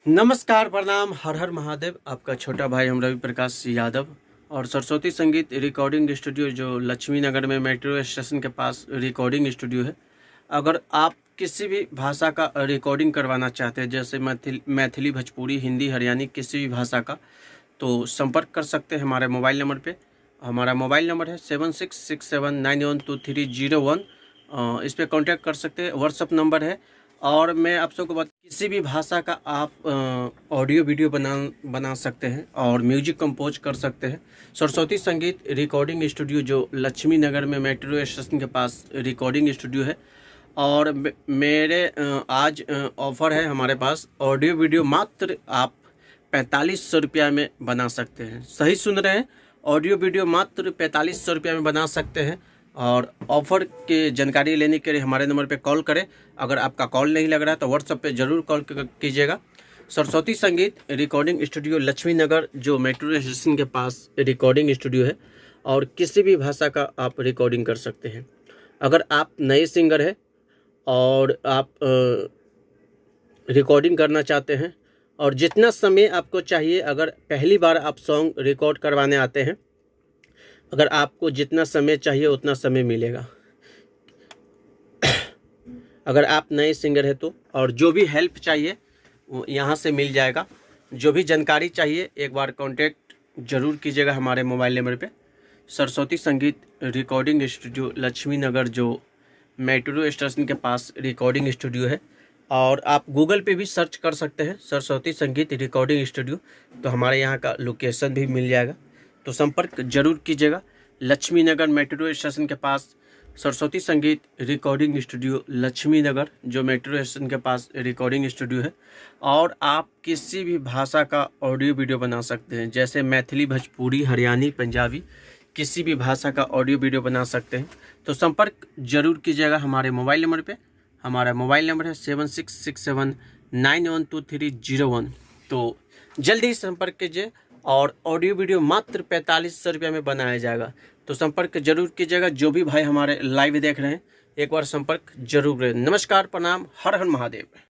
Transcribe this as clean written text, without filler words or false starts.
नमस्कार, प्रणाम, हर हर महादेव। आपका छोटा भाई हम रवि प्रकाश यादव और सरस्वती संगीत रिकॉर्डिंग स्टूडियो जो लक्ष्मी नगर में मेट्रो स्टेशन के पास रिकॉर्डिंग स्टूडियो है। अगर आप किसी भी भाषा का रिकॉर्डिंग करवाना चाहते हैं, जैसे मैथिली, भोजपुरी, हिंदी, हरियाणी, किसी भी भाषा का, तो संपर्क कर सकते हैं हमारे मोबाइल नंबर पे। हमारा मोबाइल नंबर है 7667912301। इस पर कांटेक्ट कर सकते हैं। व्हाट्सअप नंबर है। और मैं आप सबको किसी भी भाषा का आप ऑडियो वीडियो बना सकते हैं और म्यूजिक कंपोज कर सकते हैं। सरस्वती संगीत रिकॉर्डिंग स्टूडियो जो लक्ष्मी नगर में मेट्रो स्टेशन के पास रिकॉर्डिंग स्टूडियो है। और मेरे आज ऑफ़र है हमारे पास, ऑडियो वीडियो मात्र आप 4500 रुपया में बना सकते हैं। सही सुन रहे हैं, ऑडियो वीडियो मात्र 4500 रुपया में बना सकते हैं। और ऑफ़र की जानकारी लेने के लिए हमारे नंबर पे कॉल करें। अगर आपका कॉल नहीं लग रहा है तो व्हाट्सएप पे ज़रूर कॉल कीजिएगा। सरस्वती संगीत रिकॉर्डिंग स्टूडियो लक्ष्मी नगर जो मेट्रो स्टेशन के पास रिकॉर्डिंग स्टूडियो है, और किसी भी भाषा का आप रिकॉर्डिंग कर सकते हैं। अगर आप नए सिंगर हैं और आप रिकॉर्डिंग करना चाहते हैं, और जितना समय आपको चाहिए, अगर पहली बार आप सॉन्ग रिकॉर्ड करवाने आते हैं, अगर आपको जितना समय चाहिए उतना समय मिलेगा। अगर आप नए सिंगर हैं तो, और जो भी हेल्प चाहिए वो यहाँ से मिल जाएगा। जो भी जानकारी चाहिए एक बार कांटेक्ट ज़रूर कीजिएगा हमारे मोबाइल नंबर पे। सरस्वती संगीत रिकॉर्डिंग स्टूडियो लक्ष्मी नगर जो मेट्रो स्टेशन के पास रिकॉर्डिंग स्टूडियो है। और आप गूगल पे भी सर्च कर सकते हैं सरस्वती संगीत रिकॉर्डिंग स्टूडियो, तो हमारे यहाँ का लोकेशन भी मिल जाएगा। तो संपर्क जरूर कीजिएगा। लक्ष्मी नगर मेट्रो स्टेशन के पास सरस्वती संगीत रिकॉर्डिंग स्टूडियो लक्ष्मी नगर जो मेट्रो स्टेशन के पास रिकॉर्डिंग स्टूडियो है। और आप किसी भी भाषा का ऑडियो वीडियो बना सकते हैं, जैसे मैथिली, भोजपुरी, हरियाणी, पंजाबी, किसी भी भाषा का ऑडियो वीडियो बना सकते हैं। तो संपर्क जरूर कीजिएगा हमारे मोबाइल नंबर पे। हमारा मोबाइल नंबर है 7667912301। तो जल्दी संपर्क कीजिए। और ऑडियो वीडियो मात्र 4500 रुपये में बनाया जाएगा। तो संपर्क जरूर कीजिएगा। जो भी भाई हमारे लाइव देख रहे हैं, एक बार संपर्क जरूर करें। नमस्कार, प्रणाम, हर हर महादेव।